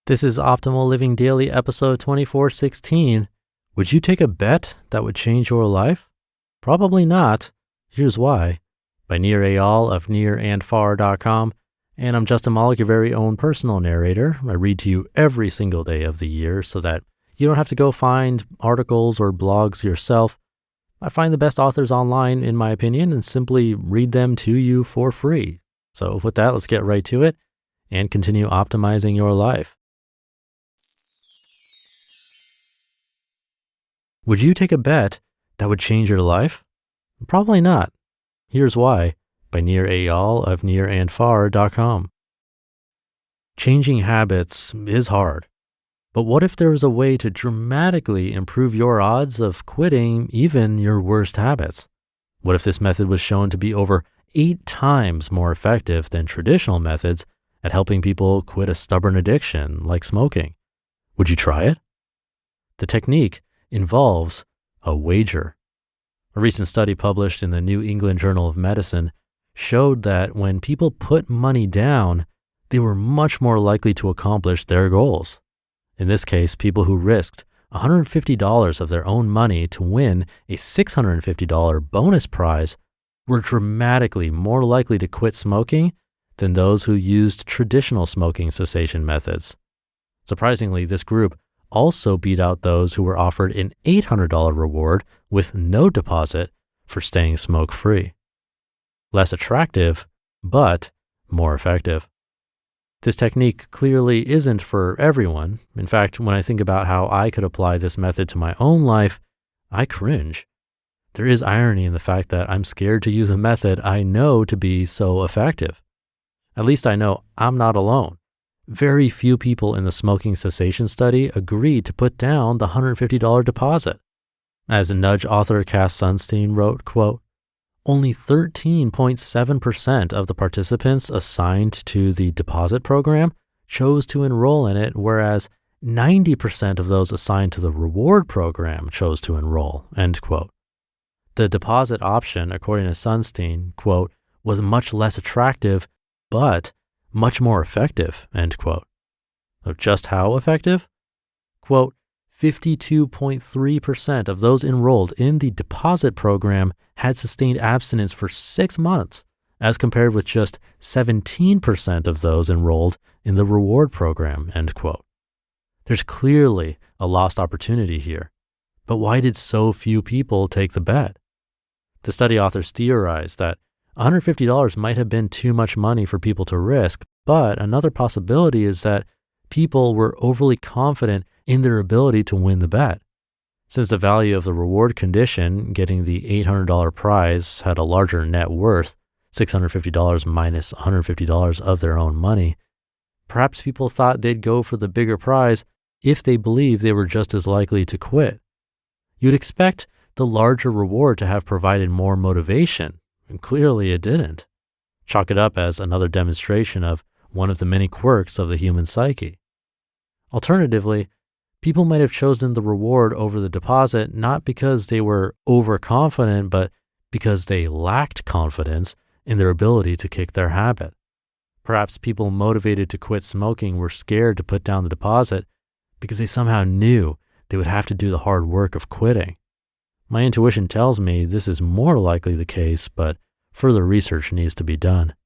This is Optimal Living Daily, episode 2416. Would you take a bet that would change your life? Probably not. Here's why. By Nir Eyal of nirandfar.com. And I'm Justin Malik, your very own personal narrator. I read to you every single day of the year so that you don't have to go find articles or blogs yourself. I find the best authors online, in my opinion, and simply read them to you for free. So with that, let's get right to it and continue optimizing your life. Would you take a bet that would change your life? Probably not. Here's why. By Nir Eyal of nirandfar.com. Changing habits is hard. But what if there was a way to dramatically improve your odds of quitting even your worst habits? What if this method was shown to be over 8 times more effective than traditional methods at helping people quit a stubborn addiction like smoking? Would you try it? The technique involves a wager. A recent study published in the New England Journal of Medicine showed that when people put money down, they were much more likely to accomplish their goals. In this case, people who risked $150 of their own money to win a $650 bonus prize were dramatically more likely to quit smoking than those who used traditional smoking cessation methods. Surprisingly, this group also beat out those who were offered an $800 reward with no deposit for staying smoke-free. Less attractive, but more effective. This technique clearly isn't for everyone. In fact, when I think about how I could apply this method to my own life, I cringe. There is irony in the fact that I'm scared to use a method I know to be so effective. At least I know I'm not alone. Very few people in the smoking cessation study agreed to put down the $150 deposit. As Nudge author Cass Sunstein wrote, quote, only 13.7% of the participants assigned to the deposit program chose to enroll in it, whereas 90% of those assigned to the reward program chose to enroll, end quote. The deposit option, according to Sunstein, quote, was much less attractive, but much more effective, end quote. So just how effective? Quote, 52.3% of those enrolled in the deposit program had sustained abstinence for 6 months, as compared with just 17% of those enrolled in the reward program, end quote. There's clearly a lost opportunity here. But why did so few people take the bet? The study authors theorized that $150 might have been too much money for people to risk, but another possibility is that people were overly confident in their ability to win the bet. Since the value of the reward condition, getting the $800 prize, had a larger net worth, $650 minus $150 of their own money, perhaps people thought they'd go for the bigger prize if they believed they were just as likely to quit. You'd expect the larger reward to have provided more motivation, and clearly it didn't. Chalk it up as another demonstration of one of the many quirks of the human psyche. Alternatively, people might have chosen the reward over the deposit not because they were overconfident, but because they lacked confidence in their ability to kick their habit. Perhaps people motivated to quit smoking were scared to put down the deposit because they somehow knew they would have to do the hard work of quitting. My intuition tells me this is more likely the case, but further research needs to be done.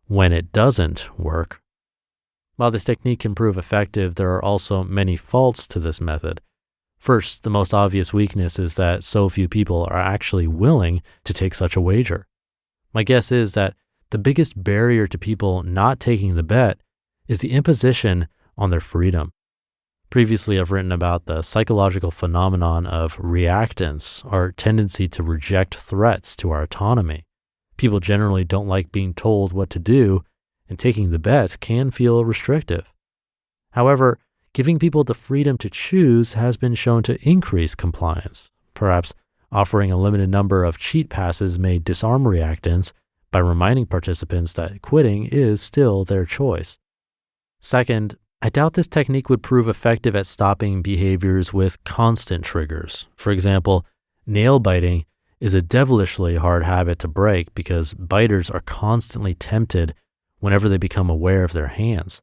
When it doesn't work. While this technique can prove effective, there are also many faults to this method. First, the most obvious weakness is that so few people are actually willing to take such a wager. My guess is that the biggest barrier to people not taking the bet is the imposition on their freedom. Previously, I've written about the psychological phenomenon of reactance, our tendency to reject threats to our autonomy. People generally don't like being told what to do, and taking the bet can feel restrictive. However, giving people the freedom to choose has been shown to increase compliance. Perhaps offering a limited number of cheat passes may disarm reactance by reminding participants that quitting is still their choice. Second, I doubt this technique would prove effective at stopping behaviors with constant triggers. For example, nail biting is a devilishly hard habit to break because biters are constantly tempted whenever they become aware of their hands.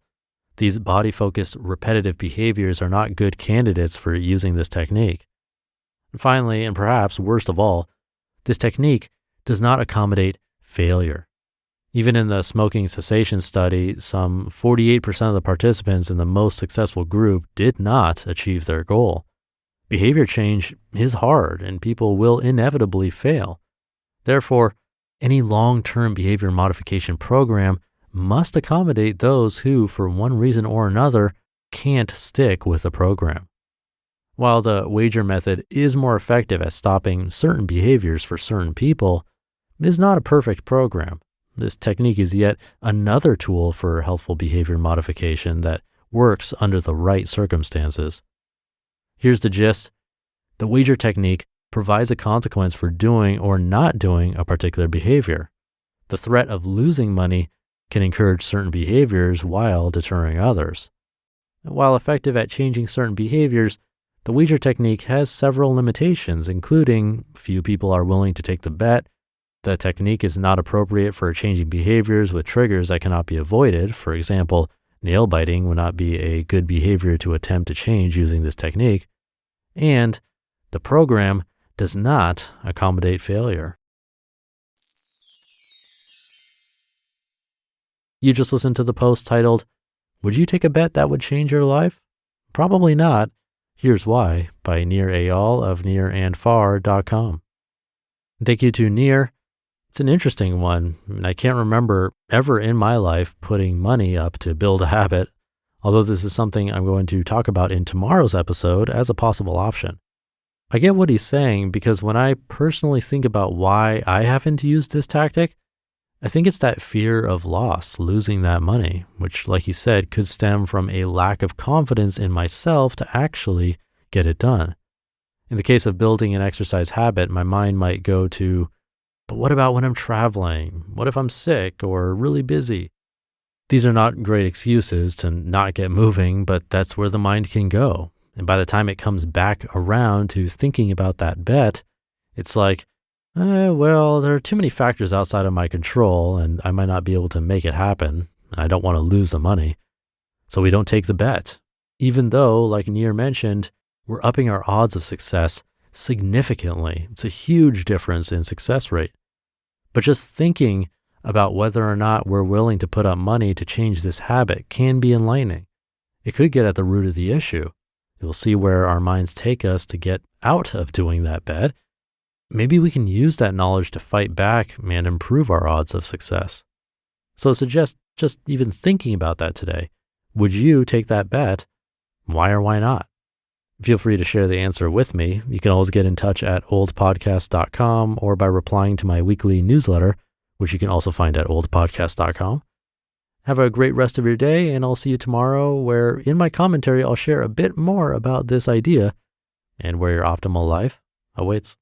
These body-focused repetitive behaviors are not good candidates for using this technique. And finally, and perhaps worst of all, this technique does not accommodate failure. Even in the smoking cessation study, some 48% of the participants in the most successful group did not achieve their goal. Behavior change is hard and people will inevitably fail. Therefore, any long-term behavior modification program must accommodate those who, for one reason or another, can't stick with the program. While the wager method is more effective at stopping certain behaviors for certain people, it is not a perfect program. This technique is yet another tool for healthful behavior modification that works under the right circumstances. Here's the gist. The wager technique provides a consequence for doing or not doing a particular behavior. The threat of losing money can encourage certain behaviors while deterring others. While effective at changing certain behaviors, the wager technique has several limitations, including few people are willing to take the bet. The technique is not appropriate for changing behaviors with triggers that cannot be avoided. For example, nail biting would not be a good behavior to attempt to change using this technique. And the program does not accommodate failure. You just listened to the post titled, "Would you take a bet that would change your life?" Probably not. Here's Why by Nir Eyal of nirandfar.com. Thank you to Nir. It's an interesting one. I can't remember ever in my life putting money up to build a habit, although this is something I'm going to talk about in tomorrow's episode as a possible option. I get what he's saying because when I personally think about why I haven't used this tactic, I think it's that fear of loss, losing that money, which, like he said, could stem from a lack of confidence in myself to actually get it done. In the case of building an exercise habit, my mind might go to, but what about when I'm traveling? What if I'm sick or really busy? These are not great excuses to not get moving, but that's where the mind can go. And by the time it comes back around to thinking about that bet, it's like, well, there are too many factors outside of my control and I might not be able to make it happen. And I don't want to lose the money. So we don't take the bet. Even though, like Nir mentioned, we're upping our odds of success significantly. It's a huge difference in success rate. But just thinking about whether or not we're willing to put up money to change this habit can be enlightening. It could get at the root of the issue. You'll see where our minds take us to get out of doing that bet. Maybe we can use that knowledge to fight back and improve our odds of success. So I suggest just even thinking about that today. Would you take that bet? Why or why not? Feel free to share the answer with me. You can always get in touch at oldpodcast.com or by replying to my weekly newsletter, which you can also find at oldpodcast.com. Have a great rest of your day, and I'll see you tomorrow, where in my commentary, I'll share a bit more about this idea and where your optimal life awaits.